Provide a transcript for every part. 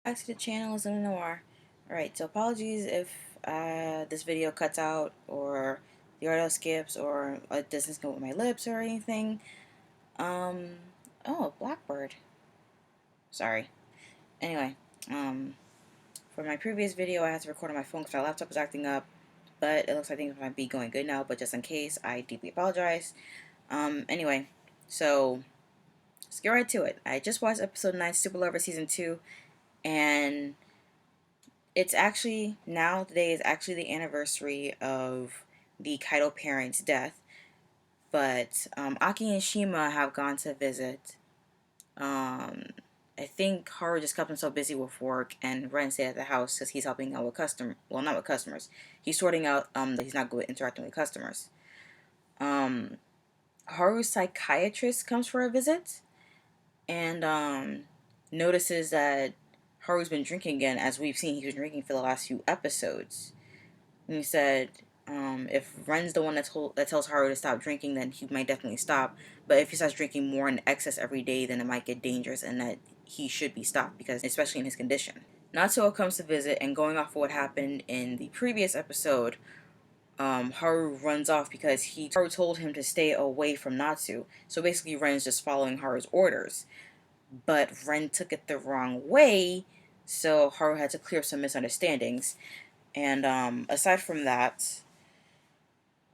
Back to the channel is Noir. Alright, so apologies if this video cuts out or the audio skips or it doesn't go with my lips or anything. Um, oh, Blackbird. Sorry. Anyway, for my previous video I had to record on my phone because my laptop was acting up, but it looks like things might be going good now, but just in case, I deeply apologize. Anyway, so let's get right to it. I just watched episode 9, Super Lover Season 2, and it's actually, now today is actually the anniversary of the Kaido parents' death, but Aki and Shima have gone to visit. I think Haru just kept himself busy with work, and Ren stayed at the house because he's helping out with well, not with customers. He's sorting out that he's not good at interacting with customers. Haru's psychiatrist comes for a visit, and notices that Haru's been drinking again. As we've seen, he's been drinking for the last few episodes. And he said, if Ren's the one that tells Haru to stop drinking, then he might definitely stop. But if he starts drinking more in excess every day, then it might get dangerous, and that he should be stopped, because especially in his condition. Natsuo comes to visit, and going off of what happened in the previous episode, Haru runs off because Haru told him to stay away from Natsu. So basically, Ren's just following Haru's orders. But Ren took it the wrong way, so Haru had to clear up some misunderstandings. And aside from that, this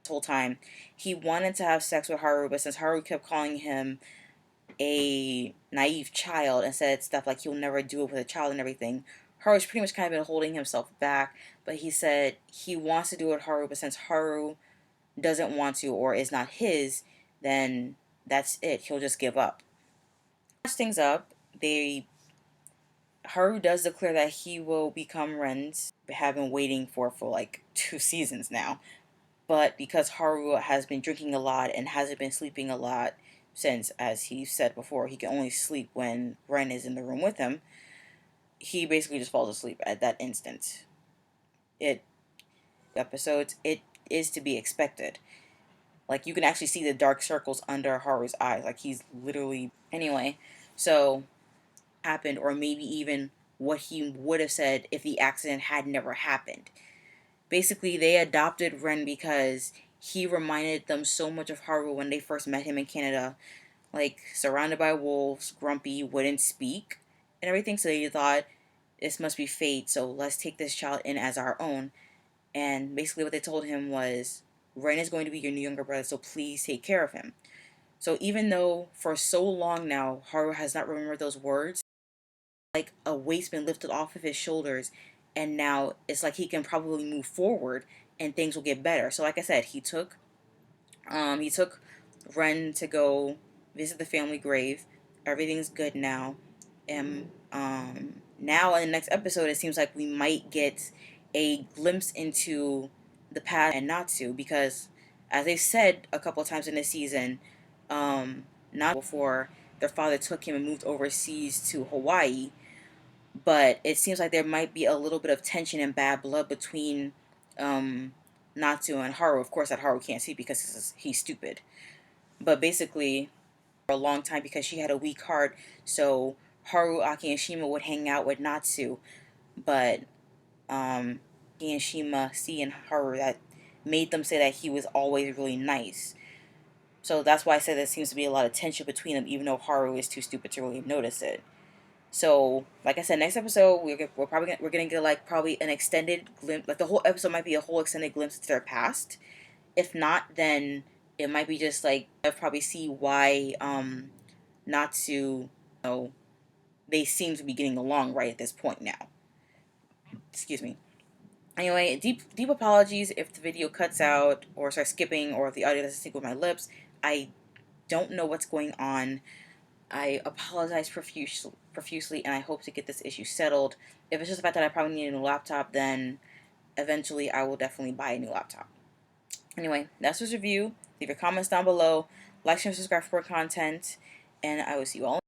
whole time, he wanted to have sex with Haru, but since Haru kept calling him a naive child and said stuff like he'll never do it with a child and everything, Haru's pretty much kind of been holding himself back. But he said he wants to do it with Haru, but since Haru doesn't want to or is not his, then that's it. He'll just give up. Match things up. Haru does declare that he will become Ren's. Have been waiting for like 2 seasons now. But because Haru has been drinking a lot and hasn't been sleeping a lot since, as he said before, he can only sleep when Ren is in the room with him, he basically just falls asleep at that instant. It is to be expected. Like, you can actually see the dark circles under Haru's eyes. Like, he's literally... Anyway, so... happened, or maybe even what he would have said if the accident had never happened. Basically, they adopted Ren because he reminded them so much of Haru when they first met him in Canada. Like, surrounded by wolves, grumpy, wouldn't speak, and everything. So they thought, this must be fate, so let's take this child in as our own. And basically what they told him was, Ren is going to be your new younger brother, so please take care of him. So even though for so long now, Haru has not remembered those words, like a weight's been lifted off of his shoulders, and now it's like he can probably move forward and things will get better. So like I said, he took Ren to go visit the family grave. Everything's good now. And now in the next episode, it seems like we might get a glimpse into the past and Natsu, because as they said a couple of times in this season, not before their father took him and moved overseas to Hawaii, but it seems like there might be a little bit of tension and bad blood between Natsu and Haru. Of course, that Haru can't see because he's stupid. But basically, for a long time, because she had a weak heart, so Haru, Aki, and Shima would hang out with Natsu. But Aki and Shima see in Haru that made them say that he was always really nice. So that's why I said there seems to be a lot of tension between them, even though Haru is too stupid to really notice it. So, like I said, next episode we're gonna get like probably an extended glimpse. Like the whole episode might be a whole extended glimpse into their past. If not, then it might be just like I'll probably see why Natsu, they seem to be getting along right at this point now. Excuse me. Anyway, deep apologies if the video cuts out or starts skipping, or if the audio doesn't sync with my lips. I don't know what's going on. I apologize profusely, and I hope to get this issue settled. If it's just the fact that I probably need a new laptop, then eventually I will definitely buy a new laptop. Anyway, that's this review. Leave your comments down below. Like, share, and subscribe for more content, and I will see you all